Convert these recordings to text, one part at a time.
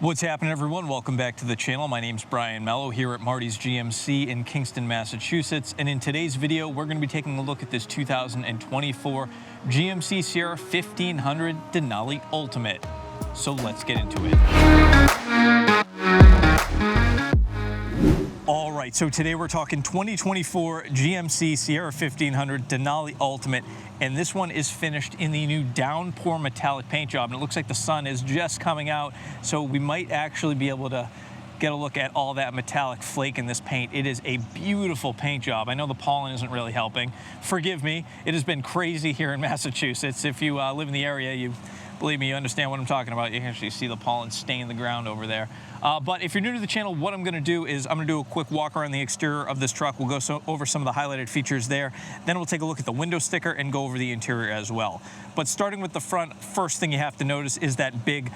What's happening, everyone? Welcome back to the channel. My name's Brian Mello here at Marty's GMC in Kingston, Massachusetts. And in today's video, we're going to be taking a look at this 2024 GMC Sierra 1500 Denali Ultimate. So let's get into it. All right, so today we're talking 2024 GMC Sierra 1500 Denali Ultimate, and this one is finished in the new Downpour Metallic paint job, and it looks like the sun is just coming out, so we might actually be able to get a look at all that metallic flake in this paint. It is a beautiful paint job. I know the pollen isn't really helping. Forgive me, it has been crazy here in Massachusetts. If you live in the area, believe me, you understand what I'm talking about. You can actually see the pollen stain the ground over there. But if you're new to the channel, what I'm going to do is I'm going to do a quick walk around the exterior of this truck. We'll go over some of the highlighted features there. Then we'll take a look at the window sticker and go over the interior as well. But starting with the front, first thing you have to notice is that big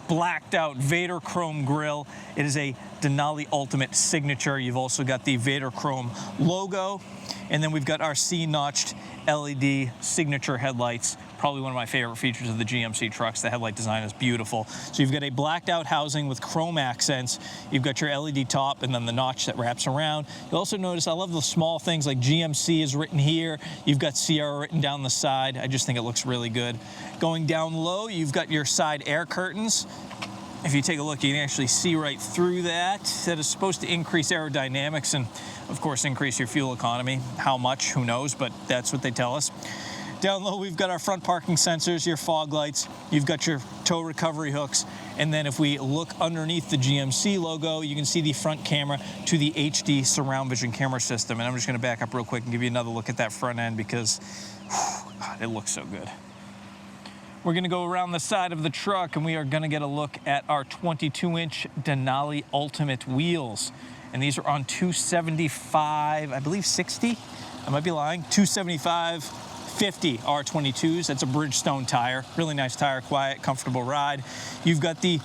blacked out Vader Chrome grille. It is a Denali Ultimate signature. You've also got the Vader Chrome logo, and then we've got our C-notched LED signature headlights. Probably one of my favorite features of the GMC trucks. The headlight design is beautiful. So you've got a blacked out housing with chrome accents. You've got your LED top and then the notch that wraps around. You'll also notice, I love the small things like GMC is written here. You've got Sierra written down the side. I just think it looks really good. Going down low, you've got your side air curtains. If you take a look, you can actually see right through that. That is supposed to increase aerodynamics and, of course, increase your fuel economy. How much, who knows, but that's what they tell us. Down low, we've got our front parking sensors, your fog lights, you've got your tow recovery hooks, and then if we look underneath the GMC logo, you can see the front camera to the HD surround vision camera system. And I'm just gonna back up real quick and give you another look at that front end because God, it looks so good. We're gonna go around the side of the truck and we are gonna get a look at our 22-inch Denali Ultimate wheels. And these are on 275, I believe 60, I might be lying, 275 50 R22s. That's a Bridgestone tire. Really nice tire, quiet, comfortable ride. You've got they're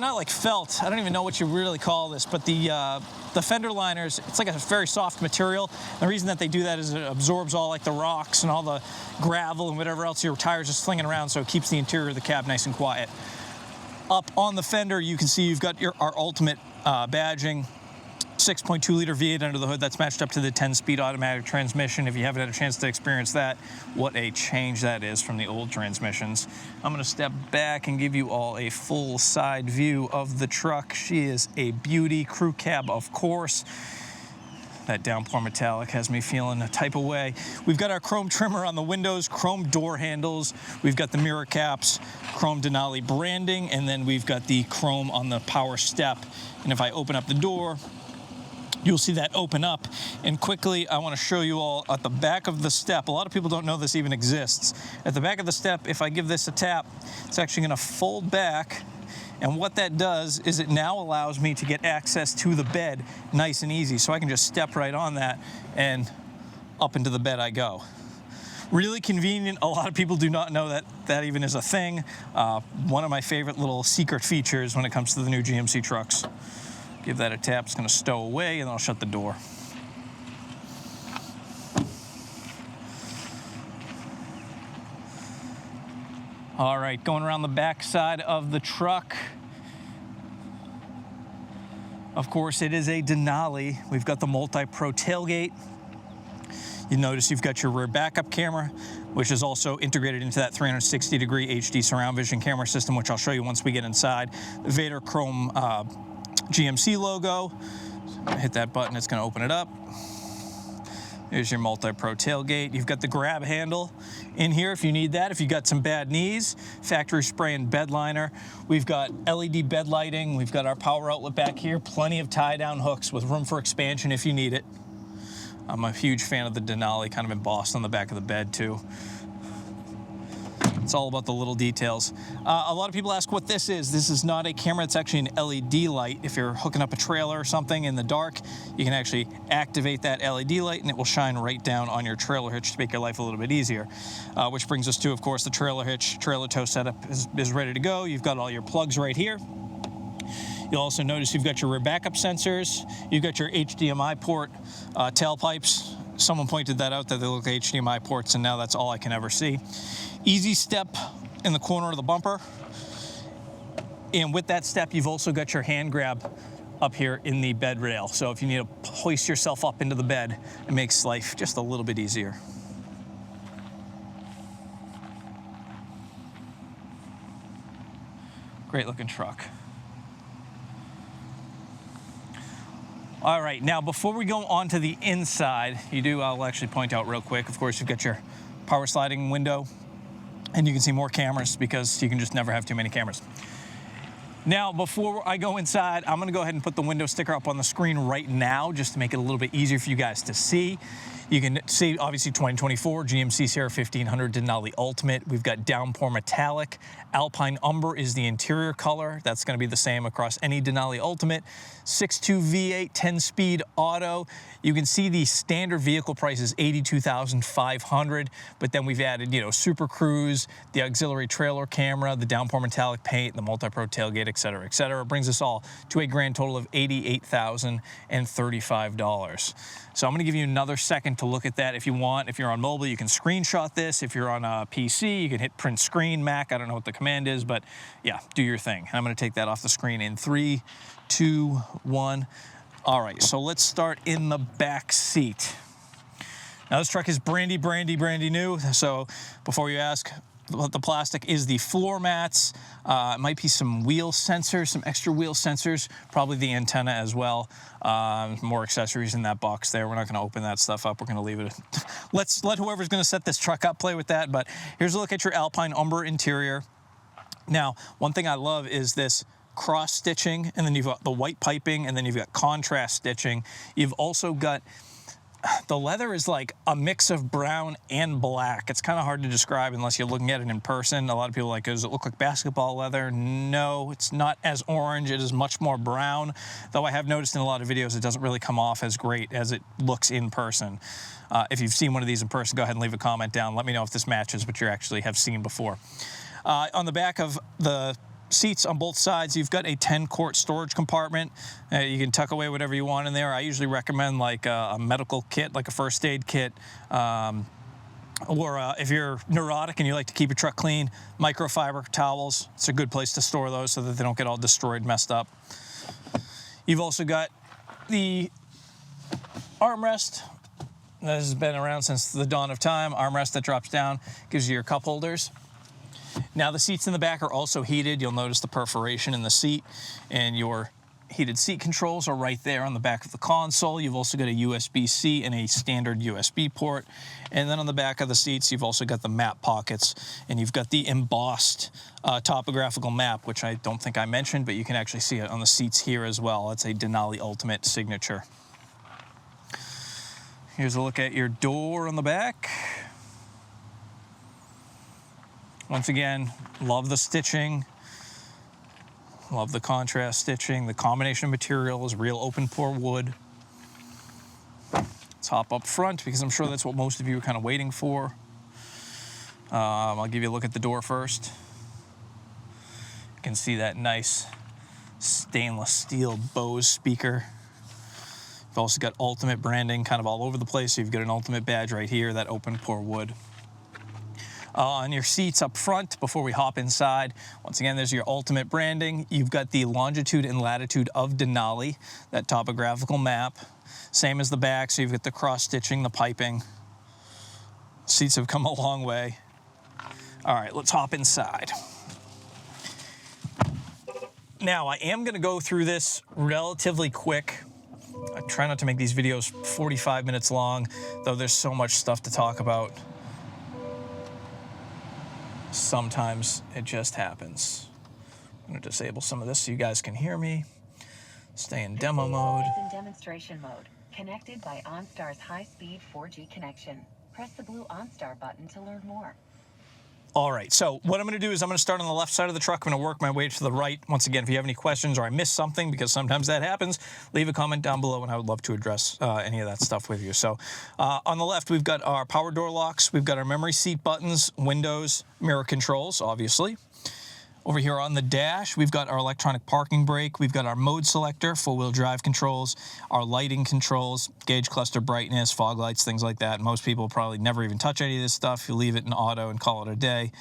not like felt. I don't even know what you really call this, but the fender liners, it's like a very soft material. The reason that they do that is it absorbs all like the rocks and all the gravel and whatever else your tires are slinging around, so it keeps the interior of the cab nice and quiet. Up on the fender, you can see you've got our Ultimate badging. 6.2 liter V8 under the hood. That's matched up to the 10-speed automatic transmission. If you haven't had a chance to experience that, what a change that is from the old transmissions. I'm going to step back and give you all a full side view of the truck. She is a beauty. Crew cab, of course. That Downpour Metallic has me feeling a type of way. We've got our chrome trimmer on the windows, chrome door handles. We've got the mirror caps, chrome Denali branding, and then we've got the chrome on the power step. And if I open up the door, you'll see that open up. And quickly, I want to show you all at the back of the step. A lot of people don't know this even exists. At the back of the step, if I give this a tap, it's actually going to fold back. And what that does is it now allows me to get access to the bed nice and easy. So I can just step right on that and up into the bed I go. Really convenient. A lot of people do not know that that even is a thing. One of my favorite little secret features when it comes to the new GMC trucks. Give that a tap, it's gonna stow away, and then I'll shut the door. All right, going around the back side of the truck. Of course, it is a Denali. We've got the multi-pro tailgate. You notice you've got your rear backup camera, which is also integrated into that 360-degree HD surround vision camera system, which I'll show you once we get inside. The Vader Chrome GMC logo. Hit that button, it's going to open it up. There's your multi-pro tailgate. You've got the grab handle in here if you need that, if you got some bad knees. Factory spray and bed liner. We've got LED bed lighting. We've got our power outlet back here. Plenty of tie-down hooks with room for expansion if you need it. I'm a huge fan of the Denali, kind of embossed on the back of the bed too. It's all about the little details. A lot of people ask what this is. This is not a camera, it's actually an LED light. If you're hooking up a trailer or something in the dark, you can actually activate that LED light and it will shine right down on your trailer hitch to make your life a little bit easier. Which brings us to, of course, the trailer hitch. Trailer tow setup is ready to go. You've got all your plugs right here. You'll also notice you've got your rear backup sensors. You've got your HDMI port tailpipes. Someone pointed that out, that they look like HDMI ports, and now that's all I can ever see. Easy step in the corner of the bumper. And with that step, you've also got your hand grab up here in the bed rail. So if you need to hoist yourself up into the bed, it makes life just a little bit easier. Great looking truck. All right, now before we go on to the inside, I'll actually point out real quick, of course, you've got your power sliding window, and you can see more cameras because you can just never have too many cameras. Now, before I go inside, I'm gonna go ahead and put the window sticker up on the screen right now just to make it a little bit easier for you guys to see. You can see, obviously, 2024 GMC Sierra 1500 Denali Ultimate. We've got Downpour Metallic. Alpine Umber is the interior color. That's gonna be the same across any Denali Ultimate. 6.2 V8, 10-speed auto. You can see the standard vehicle price is $82,500, but then we've added, Super Cruise, the auxiliary trailer camera, the Downpour Metallic paint, the multi-pro tailgate, et cetera, et cetera. It brings us all to a grand total of $88,035. So I'm gonna give you another second to look at that if you want. If you're on mobile, you can screenshot this. If you're on a PC, you can hit print screen. Mac, I don't know what the command is, but yeah, do your thing. I'm gonna take that off the screen in 3, 2, 1. All right, so let's start in the back seat. Now this truck is brandy new. So before you ask what the plastic is, the floor mats. It might be some wheel sensors, some extra wheel sensors, probably the antenna as well. More accessories in that box there. We're not gonna open that stuff up. We're gonna leave it. Let whoever's gonna set this truck up play with that. But here's a look at your Alpine Umber interior. Now, one thing I love is this cross stitching, and then you've got the white piping, and then you've got contrast stitching. You've also got, the leather is like a mix of brown and black. It's kind of hard to describe unless you're looking at it in person. A lot of people are like, does it look like basketball leather? No, it's not as orange. It is much more brown, though I have noticed in a lot of videos it doesn't really come off as great as it looks in person. If you've seen one of these in person, go ahead and leave a comment down. Let me know if this matches what you actually have seen before. On the back of the seats on both sides, you've got a 10-quart storage compartment. You can tuck away whatever you want in there. I usually recommend like a medical kit, like a first aid kit, or if you're neurotic and you like to keep your truck clean, microfiber towels. It's a good place to store those so that they don't get all destroyed, messed up. You've also got the armrest. This has been around since the dawn of time. Armrest that drops down, gives you your cup holders. Now the seats in the back are also heated. You'll notice the perforation in the seat, and your heated seat controls are right there on the back of the console. You've also got a USB-C and a standard USB port. And then on the back of the seats, you've also got the map pockets, and you've got the embossed topographical map, which I don't think I mentioned, but you can actually see it on the seats here as well. It's a Denali Ultimate signature. Here's a look at your door on the back. Once again, love the stitching, love the contrast stitching. The combination of material is real open pore wood. Let's hop up front because I'm sure that's what most of you are kind of waiting for. I'll give you a look at the door first. You can see that nice stainless steel Bose speaker. You've also got Ultimate branding kind of all over the place. So you've got an Ultimate badge right here, that open pore wood. On your seats up front, before we hop inside, once again, there's your Ultimate branding. You've got the longitude and latitude of Denali, that topographical map. Same as the back, so you've got the cross-stitching, the piping. Seats have come a long way. All right, let's hop inside. Now, I am gonna go through this relatively quick. I try not to make these videos 45 minutes long, though there's so much stuff to talk about. Sometimes it just happens. I'm gonna disable some of this so you guys can hear me. Stay in demo mode. It's in demonstration mode, connected by OnStar's high-speed 4G connection. Press the blue OnStar button to learn more. All right, so what I'm gonna do is I'm gonna start on the left side of the truck. I'm gonna work my way to the right. Once again, if you have any questions or I missed something, because sometimes that happens, leave a comment down below and I would love to address any of that stuff with you. So on the left, we've got our power door locks. We've got our memory seat buttons, windows, mirror controls, obviously. Over here on the dash, we've got our electronic parking brake. We've got our mode selector, four-wheel drive controls, our lighting controls, gauge cluster brightness, fog lights, things like that. Most people probably never even touch any of this stuff. You leave it in auto and call it a day.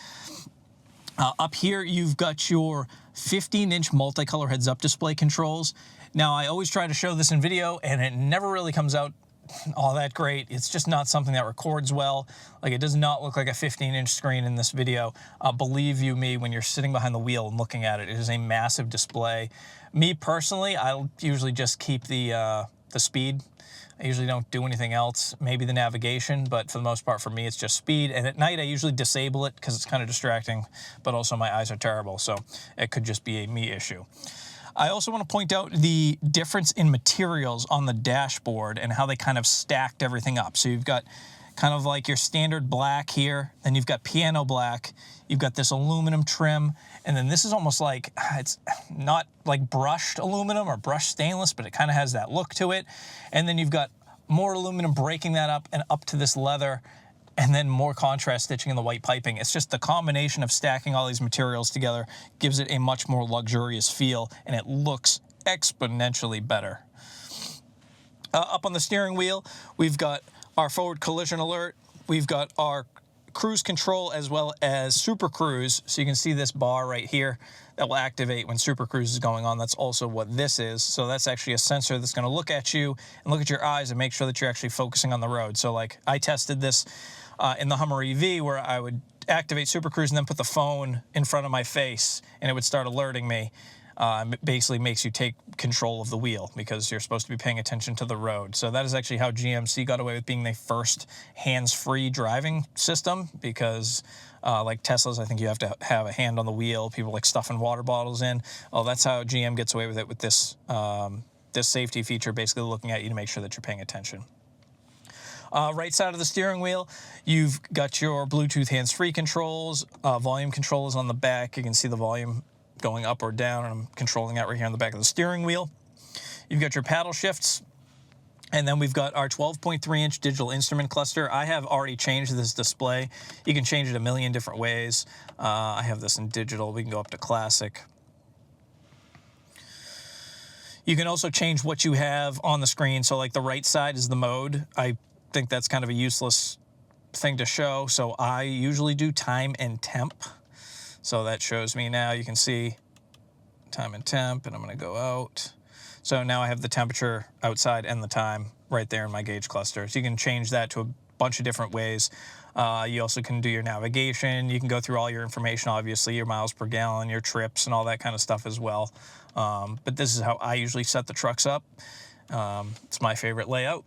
Up here, you've got your 15-inch multicolor heads-up display controls. Now, I always try to show this in video, and it never really comes out all that great. It's just not something that records well. Like, it does not look like a 15-inch screen in this video. Believe you me, when you're sitting behind the wheel and looking at it, it is a massive display. Me personally, I'll usually just keep the speed. I usually don't do anything else, maybe the navigation, but for the most part for me it's just speed. And at night I usually disable it because it's kind of distracting, but also my eyes are terrible, so it could just be a me issue. I also want to point out the difference in materials on the dashboard and how they kind of stacked everything up. So you've got kind of like your standard black here, then you've got piano black, you've got this aluminum trim, and then this is almost like, it's not like brushed aluminum or brushed stainless, but it kind of has that look to it. And then you've got more aluminum breaking that up and up to this leather, and then more contrast stitching in the white piping. It's just the combination of stacking all these materials together gives it a much more luxurious feel, and it looks exponentially better. Up on the steering wheel, we've got our forward collision alert, we've got our cruise control as well as super cruise. So you can see this bar right here that will activate when super cruise is going on. That's also what this is. So that's actually a sensor that's going to look at you and look at your eyes and make sure that you're actually focusing on the road. So like I tested this in the Hummer EV where I would activate super cruise and then put the phone in front of my face and it would start alerting me. It basically makes you take control of the wheel because you're supposed to be paying attention to the road. So that is actually how GMC got away with being the first hands-free driving system, because like Teslas, I think you have to have a hand on the wheel. People like stuffing water bottles in. Oh, that's how GM gets away with it with this, this safety feature, basically looking at you to make sure that you're paying attention. Right side of the steering wheel, you've got your Bluetooth hands-free controls, volume controls on the back. You can see the volume going up or down, and I'm controlling that right here on the back of the steering wheel. You've got your paddle shifts, and then we've got our 12.3-inch digital instrument cluster. I have already changed this display. You can change it a million different ways. I have this in digital. We can go up to classic. You can also change what you have on the screen. So like the right side is the mode. I think that's kind of a useless thing to show, so I usually do time and temp. So that shows me now, you can see time and temp, and I'm going to go out. So now I have the temperature outside and the time right there in my gauge cluster. So you can change that to a bunch of different ways. You also can do your navigation. You can go through all your information, obviously, your miles per gallon, your trips, and all that kind of stuff as well. But this is how I usually set the trucks up. It's my favorite layout.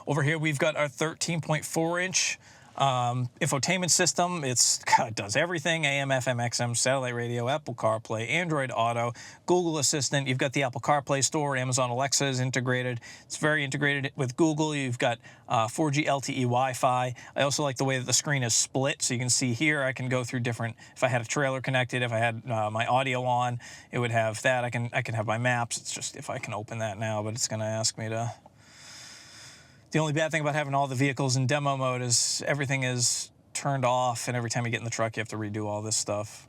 Over here, we've got our 13.4-inch infotainment system. It does everything: AM, FM, XM, satellite radio, Apple CarPlay, Android Auto, Google Assistant. You've got the Apple CarPlay store. Amazon Alexa is integrated. It's very integrated with Google. You've got 4G LTE Wi-Fi. I also like the way that the screen is split. So you can see here, I can go through different, if I had a trailer connected, if I had my audio on, it would have that. I can have my maps. It's just if I can open that now, but it's going to ask me to. The only bad thing about having all the vehicles in demo mode is everything is turned off, and every time you get in the truck, you have to redo all this stuff.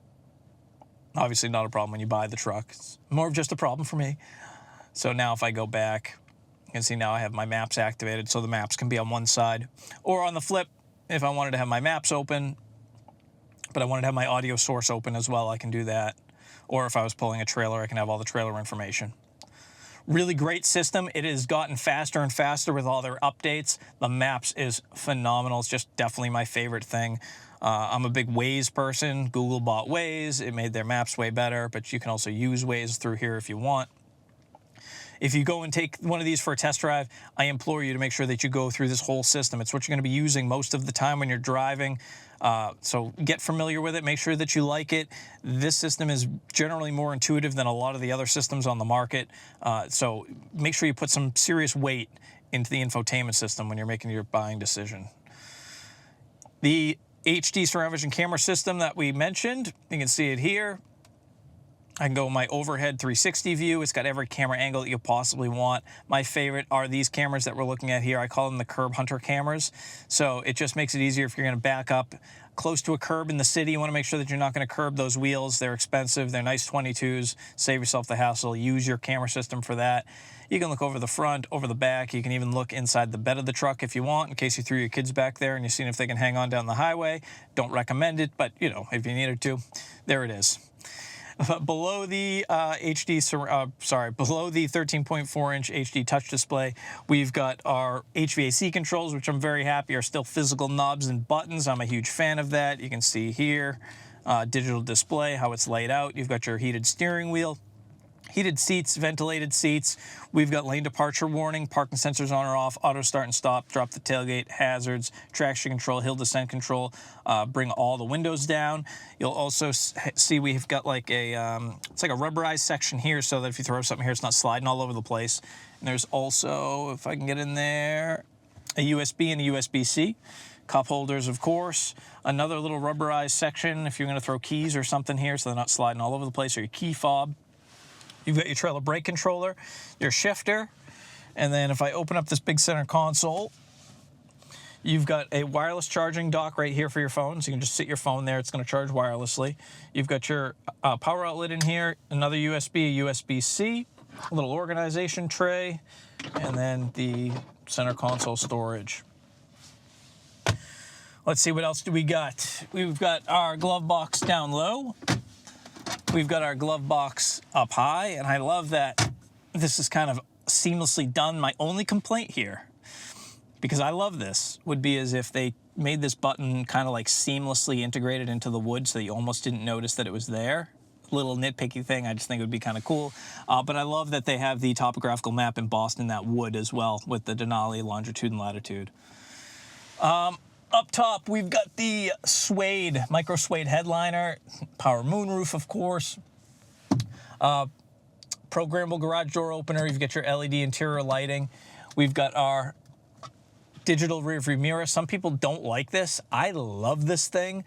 Obviously not a problem when you buy the truck. It's more of just a problem for me. So now if I go back, you can see now I have my maps activated, so the maps can be on one side. Or on the flip, if I wanted to have my maps open, but I wanted to have my audio source open as well, I can do that. Or if I was pulling a trailer, I can have all the trailer information. Really great system. It has gotten faster and faster with all their updates. The maps is phenomenal. It's just definitely my favorite thing. I'm a big Waze person. Google bought Waze. It made their maps way better, but you can also use Waze through here if you want. If you go and take one of these for a test drive, I implore you to make sure that you go through this whole system. It's what you're going to be using most of the time when you're driving. So get familiar with it. Make sure that you like it. This system is generally more intuitive than a lot of the other systems on the market. So make sure you put some serious weight into the infotainment system when you're making your buying decision. The HD surround vision camera system that we mentioned, you can see it here. I can go my overhead 360 view. It's got every camera angle that you possibly want. My favorite are these cameras that we're looking at here. I call them the curb hunter cameras. So it just makes it easier if you're going to back up close to a curb in the city. You want to make sure that you're not going to curb those wheels. They're expensive. They're nice 22s. Save yourself the hassle. Use your camera system for that. You can look over the front, over the back. You can even look inside the bed of the truck if you want, in case you threw your kids back there and you're seeing if they can hang on down the highway. Don't recommend it, but you know, if you needed to, there it is. Below the below the 13.4-inch HD touch display, we've got our HVAC controls, which I'm very happy are still physical knobs and buttons. I'm a huge fan of that. You can see here, digital display, how it's laid out. You've got your heated steering wheel, heated seats, ventilated seats. We've got lane departure warning, parking sensors on or off, auto start and stop, drop the tailgate, hazards, traction control, hill descent control, bring all the windows down. You'll also see we've got like a, it's like a rubberized section here so that if you throw something here, it's not sliding all over the place. And there's also, if I can get in there, a USB and a USB-C. Cup holders, of course. Another little rubberized section if you're going to throw keys or something here so they're not sliding all over the place, or your key fob. You've got your trailer brake controller, your shifter, and then if I open up this big center console, you've got a wireless charging dock right here for your phone, so you can just sit your phone there. It's going to charge wirelessly. You've got your power outlet in here, another USB, a USB-C, a little organization tray, and then the center console storage. Let's see, what else do we got? We've got our glove box down low. We've got our glove box up high, and I love that this is kind of seamlessly done. My only complaint here, because I love this, would be as if they made this button kind of like seamlessly integrated into the wood so that you almost didn't notice that it was there. Little nitpicky thing, I just think it would be kind of cool. But I love that they have the topographical map embossed in that wood as well with the Denali longitude and latitude. Up top, we've got the suede, micro suede headliner, power moonroof, of course. Programmable garage door opener. You've got your LED interior lighting. We've got our digital rear view mirror. Some people don't like this. I love this thing.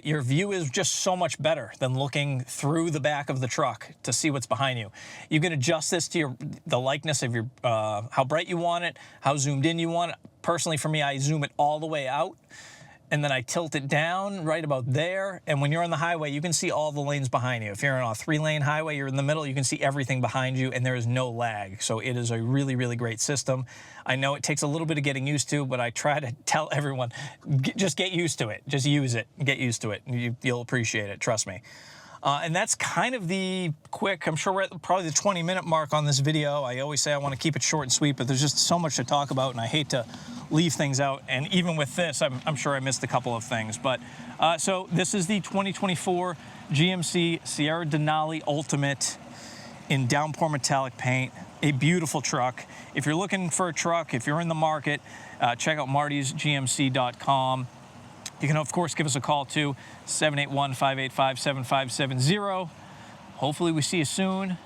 Your view is just so much better than looking through the back of the truck to see what's behind you. You can adjust this to the likeness of your, how bright you want it, how zoomed in you want it. Personally, for me, I zoom it all the way out, and then I tilt it down right about there. And when you're on the highway, you can see all the lanes behind you. If you're on a 3-lane highway, you're in the middle, you can see everything behind you, and there is no lag. So it is a really, really great system. I know it takes a little bit of getting used to, but I try to tell everyone, just get used to it. Just use it. Get used to it. You'll appreciate it. Trust me. And that's kind of the quick, I'm sure we're at probably the 20-minute mark on this video. I always say I want to keep it short and sweet, but there's just so much to talk about, and I hate to leave things out. And even with this, I'm sure I missed a couple of things. But so this is the 2024 GMC Sierra Denali Ultimate in Downpour Metallic paint. A beautiful truck. If you're looking for a truck, if you're in the market, check out martysgmc.com. You can, of course, give us a call, too, 781-585-7570. Hopefully we see you soon,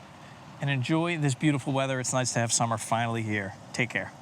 and enjoy this beautiful weather. It's nice to have summer finally here. Take care.